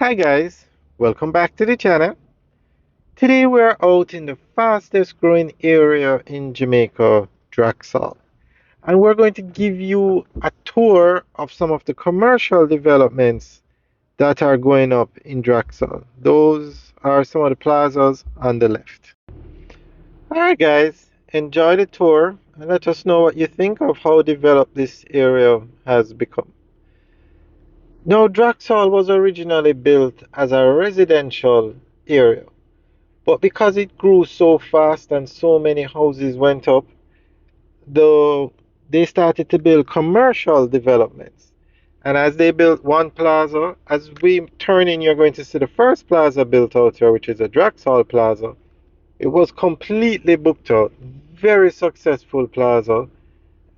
Hi guys, welcome back to the channel. Today we're out in the fastest growing area in Jamaica, Drax Hall. And we're going to give you a tour of some of the commercial developments that are going up in Drax Hall. Those are some of the plazas on the left. Alright guys, enjoy the tour and let us know what you think of how developed this area has become. Now, Drax Hall was originally built as a residential area. But because it grew so fast and so many houses went up, they started to build commercial developments. And as they built one plaza, as we turn in, you're going to see the first plaza built out here, which is a Drax Hall Plaza. It was completely booked out. Very successful plaza.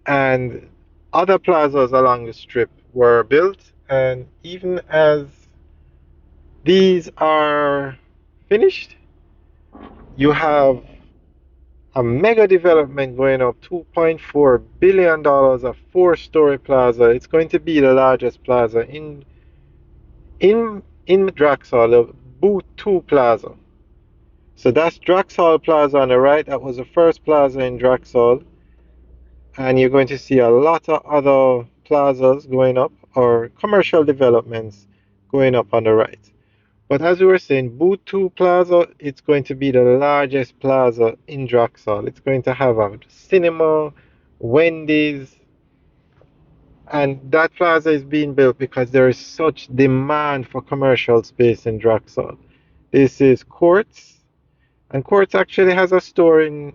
And other plazas along the strip were built. And even as these are finished, you have a mega development going up, $2.4 billion, a four-story plaza. It's going to be the largest plaza in Drax Hall, the Boot Plaza. So that's Drax Hall Plaza on the right. That was the first plaza in Drax Hall. And you're going to see a lot of other plazas going up, or commercial developments going up on the right. But as we were saying, Boot Plaza, it's going to be the largest plaza in Drax Hall. It's going to have a cinema, Wendy's, and that plaza is being built because there is such demand for commercial space in Drax Hall. This is Quartz, and Quartz actually has a store in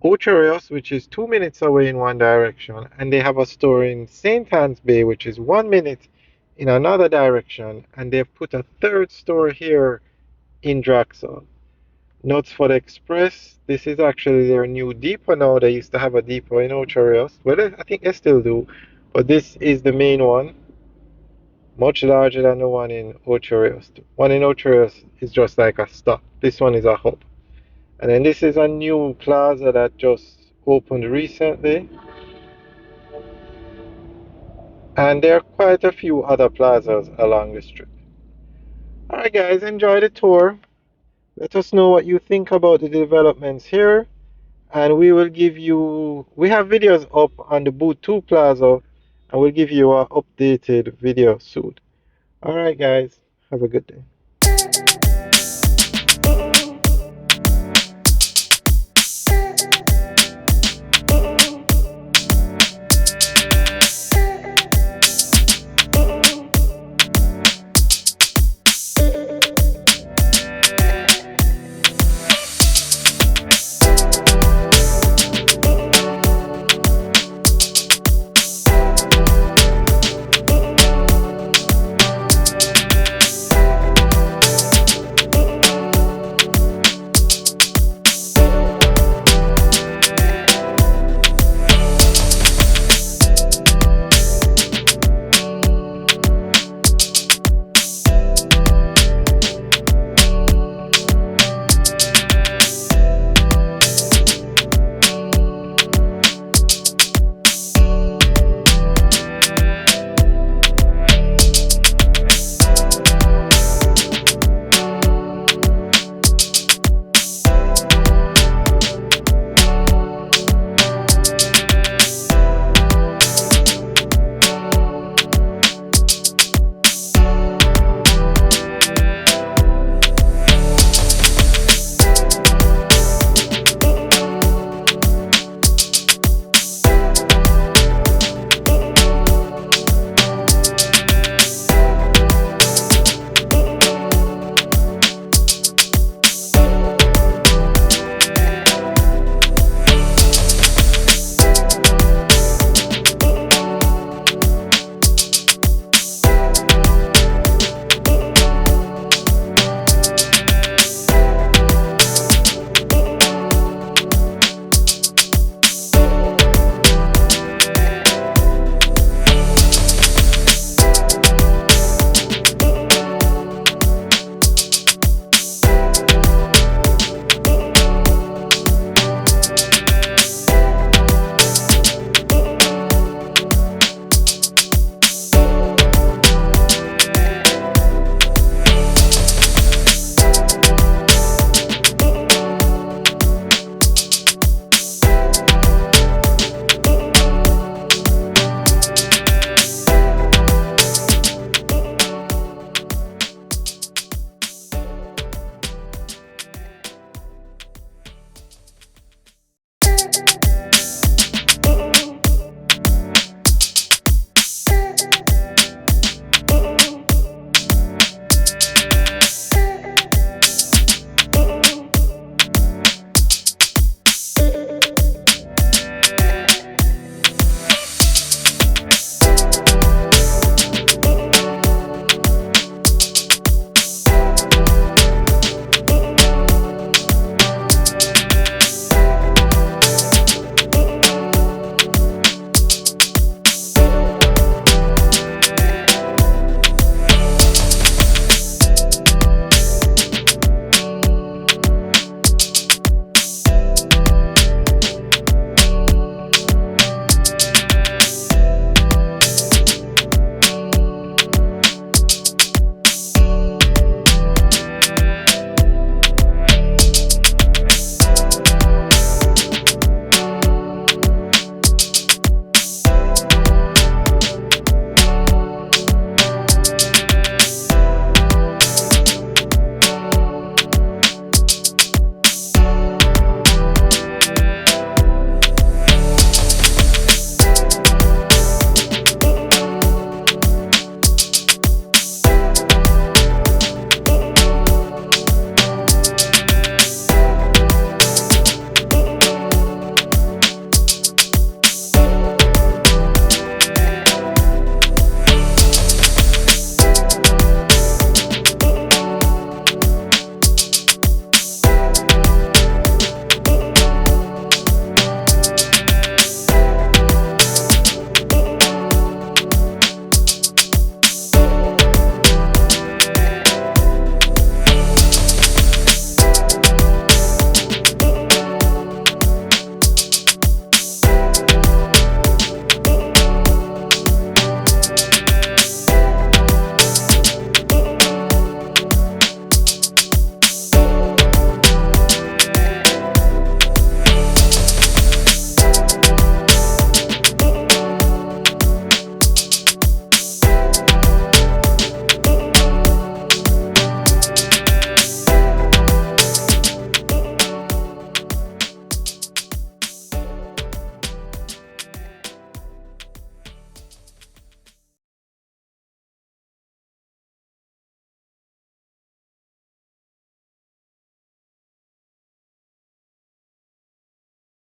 Ocho Rios, which is 2 minutes away in one direction, and they have a store in St. Anne's Bay, which is 1 minute in another direction, and they've put a third store here in Drax Hall. Notes for the Express. This is actually their new depot now. They used to have a depot in Ocho Rios. Well, I think they still do, but this is the main one, much larger than the one in Ocho Rios. One in Ocho Rios is just like a stop. This one is a hub. And then this is a new plaza that just opened recently. And there are quite a few other plazas along the strip. Alright guys, enjoy the tour. Let us know what you think about the developments here. And we have videos up on the Boot Plaza, and we'll give you an updated video soon. Alright guys, have a good day.